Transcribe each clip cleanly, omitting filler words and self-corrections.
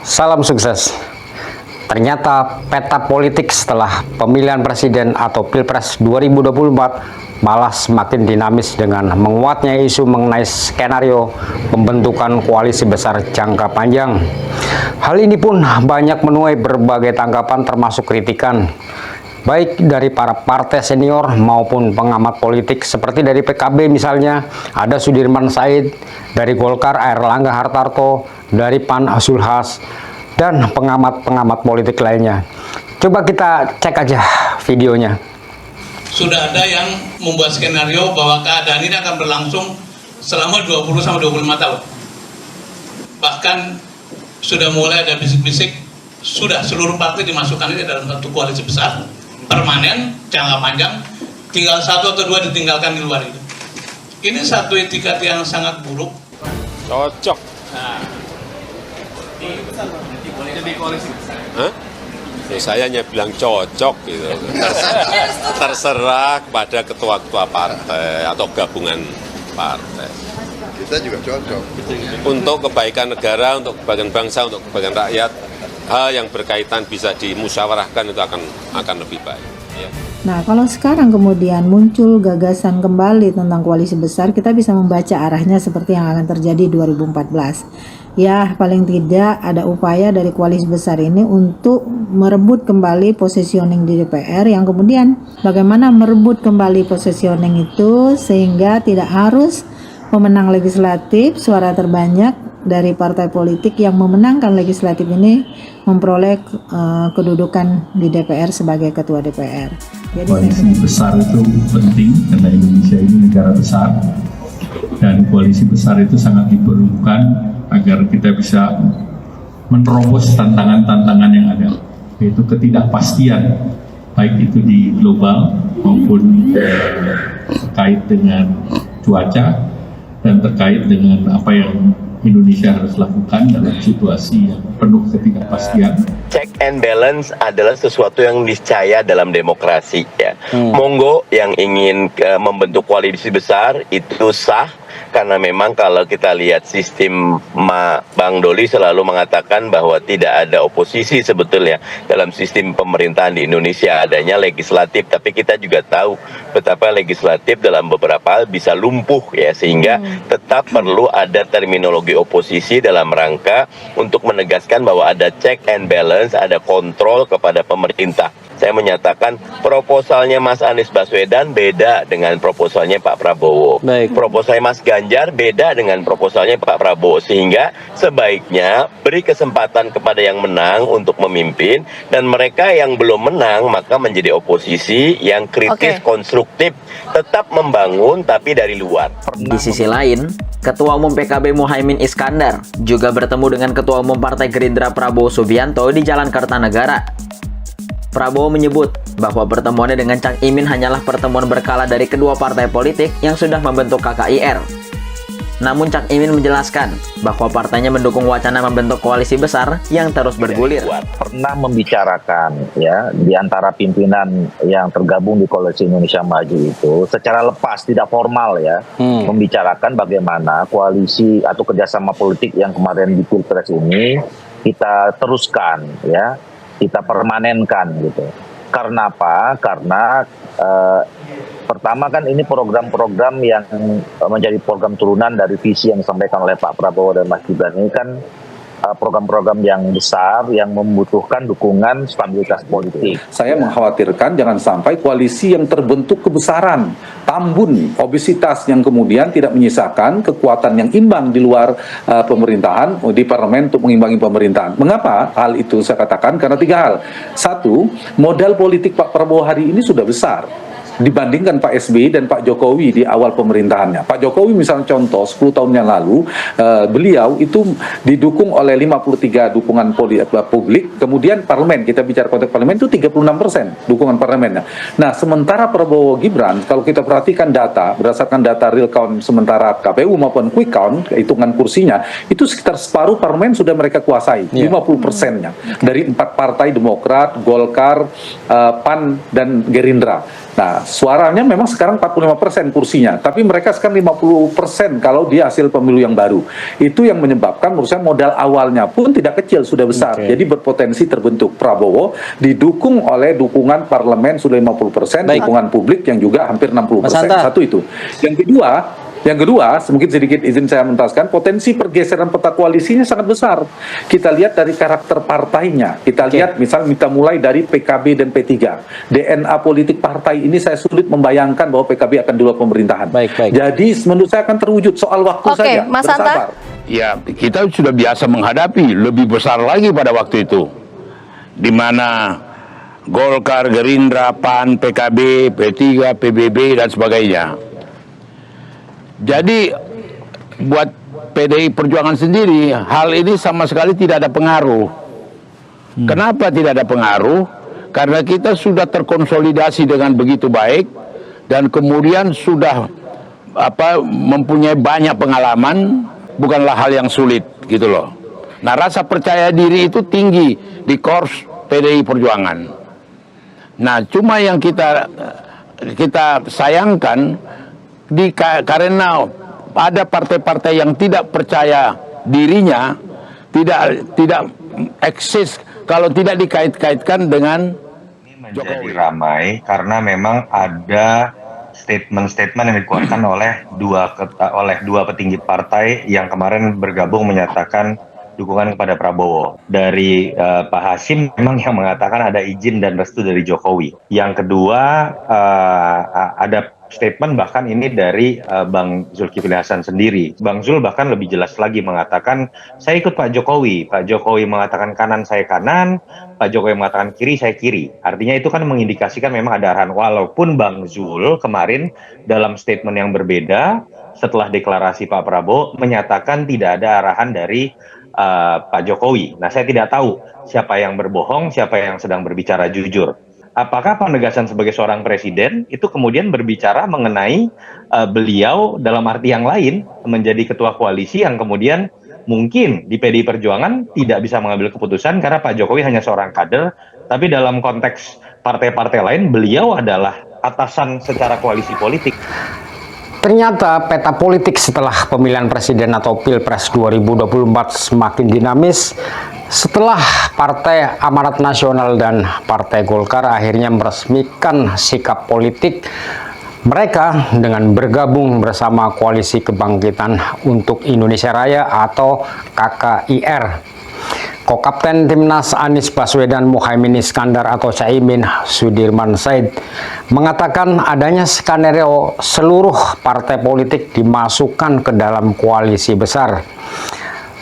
Salam sukses. Ternyata peta politik setelah pemilihan presiden atau Pilpres 2024 malah semakin dinamis dengan menguatnya isu mengenai skenario pembentukan koalisi besar jangka panjang. Hal ini pun banyak menuai berbagai tanggapan termasuk kritikan, baik dari para partai senior maupun pengamat politik seperti dari PKB misalnya, ada Sudirman Said, dari Golkar Airlangga Hartarto, dari PAN Zulhas, dan pengamat-pengamat politik lainnya. Coba kita cek aja videonya. Sudah ada yang membuat skenario bahwa keadaan ini akan berlangsung selama 20-25 tahun. Bahkan sudah mulai ada bisik-bisik, sudah seluruh partai dimasukkan ini dalam satu koalisi besar, permanen, jangka panjang, tinggal satu atau dua ditinggalkan di luar itu. Ini satu etikat yang sangat buruk. Cocok. Nah, Jadi koalisi. Hah? Ya, saya hanya bilang cocok gitu. Terserah kepada ketua-ketua partai atau gabungan partai. Kita juga cocok. Untuk kebaikan negara, untuk kebaikan bangsa, untuk kebaikan rakyat, hal yang berkaitan bisa dimusyawarahkan itu akan lebih baik. Ya. Nah, kalau sekarang kemudian muncul gagasan kembali tentang koalisi besar, kita bisa membaca arahnya seperti yang akan terjadi 2014. Ya, paling tidak ada upaya dari koalisi besar ini untuk merebut kembali positioning di DPR, yang kemudian bagaimana merebut kembali positioning itu sehingga tidak harus pemenang legislatif, suara terbanyak dari partai politik yang memenangkan legislatif ini memperoleh kedudukan di DPR sebagai ketua DPR. Jadi koalisi besar itu penting karena Indonesia ini negara besar dan koalisi besar itu sangat diperlukan agar kita bisa menerobos tantangan-tantangan yang ada, yaitu ketidakpastian baik itu di global maupun terkait dengan cuaca dan terkait dengan apa yang Indonesia harus lakukan dalam situasi yang penuh ketidakpastian. Check and balance adalah sesuatu yang niscaya dalam demokrasi ya. Monggo yang ingin membentuk koalisi besar itu sah, karena memang kalau kita lihat sistem Bang Doli selalu mengatakan bahwa tidak ada oposisi sebetulnya dalam sistem pemerintahan di Indonesia, adanya legislatif, tapi kita juga tahu betapa legislatif dalam beberapa hal bisa lumpuh ya, sehingga tetap perlu ada terminologi oposisi dalam rangka untuk menegaskan bahwa ada check and balance, ada kontrol kepada pemerintah. Saya menyatakan proposalnya Mas Anies Baswedan beda dengan proposalnya Pak Prabowo. Proposalnya Mas Ganjar beda dengan proposalnya Pak Prabowo. Sehingga sebaiknya beri kesempatan kepada yang menang untuk memimpin, dan mereka yang belum menang maka menjadi oposisi yang kritis, konstruktif, tetap membangun tapi dari luar. Di sisi lain, Ketua Umum PKB Muhaimin Iskandar juga bertemu dengan Ketua Umum Partai Gerindra Prabowo Subianto di Jalan Kartanegara. Prabowo menyebut bahwa pertemuannya dengan Cak Imin hanyalah pertemuan berkala dari kedua partai politik yang sudah membentuk KKIR. Namun Cak Imin menjelaskan bahwa partainya mendukung wacana membentuk koalisi besar yang terus bergulir. Pernah membicarakan ya di antara pimpinan yang tergabung di Koalisi Indonesia Maju itu secara lepas, tidak formal ya, membicarakan bagaimana koalisi atau kerjasama politik yang kemarin di Pilpres ini kita teruskan ya, kita permanenkan gitu. Karena apa? Karena pertama kan ini program-program yang menjadi program turunan dari visi yang disampaikan oleh Pak Prabowo dan Mas Gibran. Ini kan program-program yang besar yang membutuhkan dukungan stabilitas politik. Saya mengkhawatirkan jangan sampai koalisi yang terbentuk kebesaran, tambun, obesitas yang kemudian tidak menyisakan kekuatan yang imbang di luar pemerintahan, di parlemen untuk mengimbangi pemerintahan. Mengapa hal itu saya katakan? Karena tiga hal. Satu, modal politik Pak Prabowo hari ini sudah besar dibandingkan Pak SBY dan Pak Jokowi di awal pemerintahannya. Pak Jokowi misalnya contoh 10 tahun yang lalu beliau itu didukung oleh 53 dukungan publik, kemudian parlemen, kita bicara konteks parlemen itu 36% dukungan parlemennya. Nah, sementara Prabowo Gibran kalau kita perhatikan data berdasarkan data real count sementara KPU maupun quick count hitungan kursinya itu sekitar separuh parlemen sudah mereka kuasai, 50%-nya dari 4 partai Demokrat, Golkar, PAN dan Gerindra. Nah, suaranya memang sekarang 45% kursinya, tapi mereka sekarang 50% kalau dia hasil pemilu yang baru. Itu yang menyebabkan menurut saya modal awalnya pun tidak kecil, sudah besar. Jadi berpotensi terbentuk Prabowo didukung oleh dukungan parlemen sudah 50%, dukungan publik yang juga hampir 60%. Satu itu. Yang kedua, mungkin sedikit izin saya menjelaskan, potensi pergeseran peta koalisinya sangat besar. Kita lihat dari karakter partainya. Kita lihat misalnya kita mulai dari PKB dan P3. DNA politik partai ini saya sulit membayangkan bahwa PKB akan di luar pemerintahan. Jadi menurut saya akan terwujud, soal waktu saja. Mas Hanta. Ya, kita sudah biasa menghadapi lebih besar lagi pada waktu itu. Di mana Golkar, Gerindra, PAN, PKB, P3, PBB dan sebagainya. Jadi buat PDI Perjuangan sendiri hal ini sama sekali tidak ada pengaruh. Kenapa tidak ada pengaruh? Karena kita sudah terkonsolidasi dengan begitu baik dan kemudian sudah mempunyai banyak pengalaman, bukanlah hal yang sulit gitu loh. Nah, rasa percaya diri itu tinggi di korps PDI Perjuangan. Nah, cuma yang kita sayangkan karena ada partai-partai yang tidak percaya dirinya, tidak eksis kalau tidak dikait-kaitkan dengan Jokowi. Ramai karena memang ada statement-statement yang dikeluarkan oleh dua petinggi partai yang kemarin bergabung menyatakan dukungan kepada Prabowo. Dari Pak Hasim memang yang mengatakan ada izin dan restu dari Jokowi. Yang kedua ada statement bahkan ini dari Bang Zulkifli Hasan sendiri. Bang Zul bahkan lebih jelas lagi mengatakan, saya ikut Pak Jokowi. Pak Jokowi mengatakan kanan, saya kanan. Pak Jokowi mengatakan kiri, saya kiri. Artinya itu kan mengindikasikan memang ada arahan. Walaupun Bang Zul kemarin dalam statement yang berbeda, setelah deklarasi Pak Prabowo, menyatakan tidak ada arahan dari Pak Jokowi. Nah, saya tidak tahu siapa yang berbohong, siapa yang sedang berbicara jujur. Apakah penegasan sebagai seorang presiden itu kemudian berbicara mengenai beliau dalam arti yang lain menjadi ketua koalisi yang kemudian mungkin di PDI Perjuangan tidak bisa mengambil keputusan karena Pak Jokowi hanya seorang kader, tapi dalam konteks partai-partai lain beliau adalah atasan secara koalisi politik. Ternyata peta politik setelah pemilihan presiden atau Pilpres 2024 semakin dinamis setelah Partai Amanat Nasional dan Partai Golkar akhirnya meresmikan sikap politik mereka dengan bergabung bersama Koalisi Kebangkitan untuk Indonesia Raya atau KKIR. Kokapten Timnas Anies Baswedan Muhaimin Iskandar atau Caimin Sudirman Said mengatakan adanya skenario seluruh partai politik dimasukkan ke dalam koalisi besar.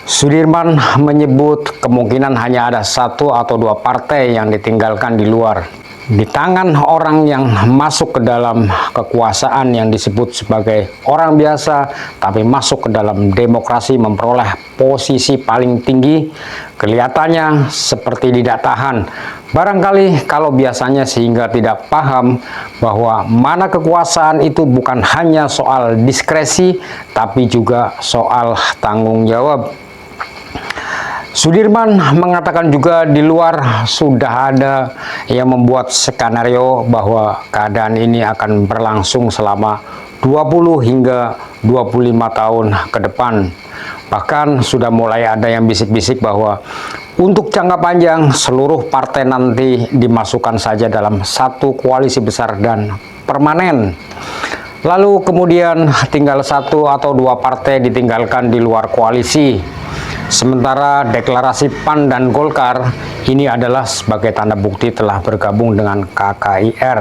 Sudirman menyebut kemungkinan hanya ada 1 atau 2 partai yang ditinggalkan di luar. Di tangan orang yang masuk ke dalam kekuasaan yang disebut sebagai orang biasa, tapi masuk ke dalam demokrasi memperoleh posisi paling tinggi, kelihatannya seperti tidak tahan. Barangkali kalau biasanya sehingga tidak paham bahwa mana kekuasaan itu bukan hanya soal diskresi, tapi juga soal tanggung jawab. Sudirman mengatakan juga di luar sudah ada yang membuat skenario bahwa keadaan ini akan berlangsung selama 20 hingga 25 tahun ke depan. Bahkan sudah mulai ada yang bisik-bisik bahwa untuk jangka panjang seluruh partai nanti dimasukkan saja dalam satu koalisi besar dan permanen. Lalu kemudian tinggal 1 atau 2 partai ditinggalkan di luar koalisi. Sementara deklarasi PAN dan Golkar ini adalah sebagai tanda bukti telah bergabung dengan KKIR,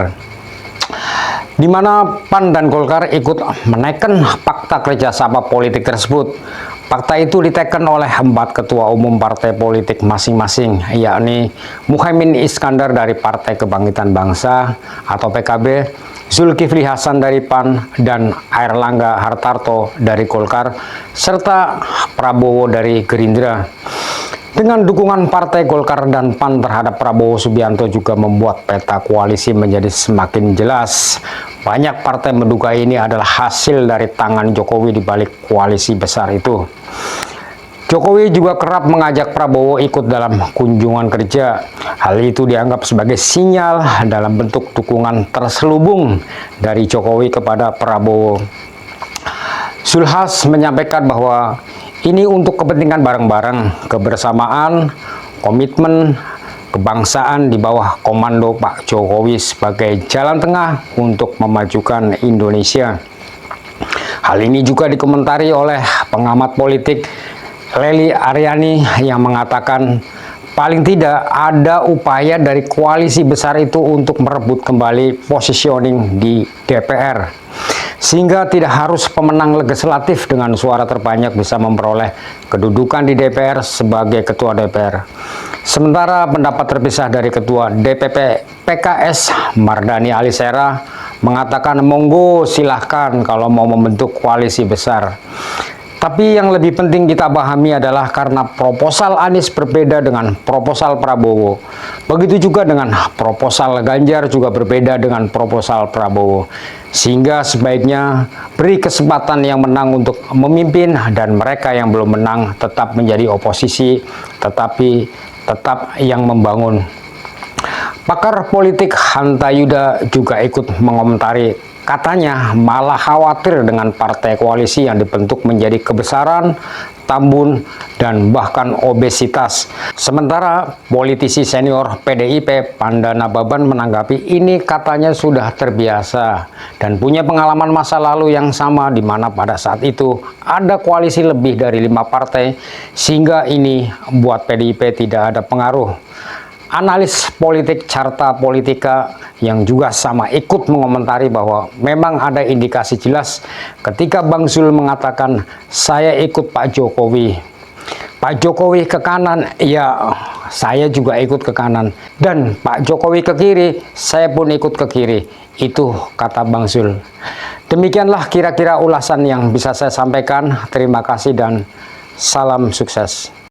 di mana PAN dan Golkar ikut menaikkan fakta kerjasama politik tersebut. Fakta itu diteken oleh 4 ketua umum partai politik masing-masing, yakni Muhaimin Iskandar dari Partai Kebangkitan Bangsa atau PKB, Zulkifli Hasan dari PAN, dan Airlangga Hartarto dari Golkar, serta Prabowo dari Gerindra. Dengan dukungan Partai Golkar dan PAN terhadap Prabowo Subianto juga membuat peta koalisi menjadi semakin jelas. Banyak partai menduga ini adalah hasil dari tangan Jokowi di balik koalisi besar itu. Jokowi juga kerap mengajak Prabowo ikut dalam kunjungan kerja. Hal itu dianggap sebagai sinyal dalam bentuk dukungan terselubung dari Jokowi kepada Prabowo. Zulhas menyampaikan bahwa ini untuk kepentingan bareng-bareng, kebersamaan, komitmen, kebangsaan di bawah komando Pak Jokowi sebagai jalan tengah untuk memajukan Indonesia. Hal ini juga dikomentari oleh pengamat politik Lely Aryani yang mengatakan paling tidak ada upaya dari koalisi besar itu untuk merebut kembali positioning di DPR, sehingga tidak harus pemenang legislatif dengan suara terbanyak bisa memperoleh kedudukan di DPR sebagai ketua DPR. Sementara pendapat terpisah dari ketua DPP PKS Mardani Alisera mengatakan monggo silahkan kalau mau membentuk koalisi besar. Tapi yang lebih penting kita pahami adalah karena proposal Anies berbeda dengan proposal Prabowo. Begitu juga dengan proposal Ganjar juga berbeda dengan proposal Prabowo. Sehingga sebaiknya beri kesempatan yang menang untuk memimpin dan mereka yang belum menang tetap menjadi oposisi, tetapi tetap yang membangun. Pakar politik Hanta Yuda juga ikut mengomentari, katanya malah khawatir dengan partai koalisi yang dibentuk menjadi kebesaran, tambun, dan bahkan obesitas. Sementara politisi senior PDIP Pandana Baban menanggapi ini katanya sudah terbiasa dan punya pengalaman masa lalu yang sama di mana pada saat itu ada koalisi lebih dari 5 partai sehingga ini buat PDIP tidak ada pengaruh. Analis politik Carta Politika yang juga sama ikut mengomentari bahwa memang ada indikasi jelas ketika Bang Zul mengatakan saya ikut Pak Jokowi. Pak Jokowi ke kanan, ya saya juga ikut ke kanan. Dan Pak Jokowi ke kiri, saya pun ikut ke kiri. Itu kata Bang Zul. Demikianlah kira-kira ulasan yang bisa saya sampaikan. Terima kasih dan salam sukses.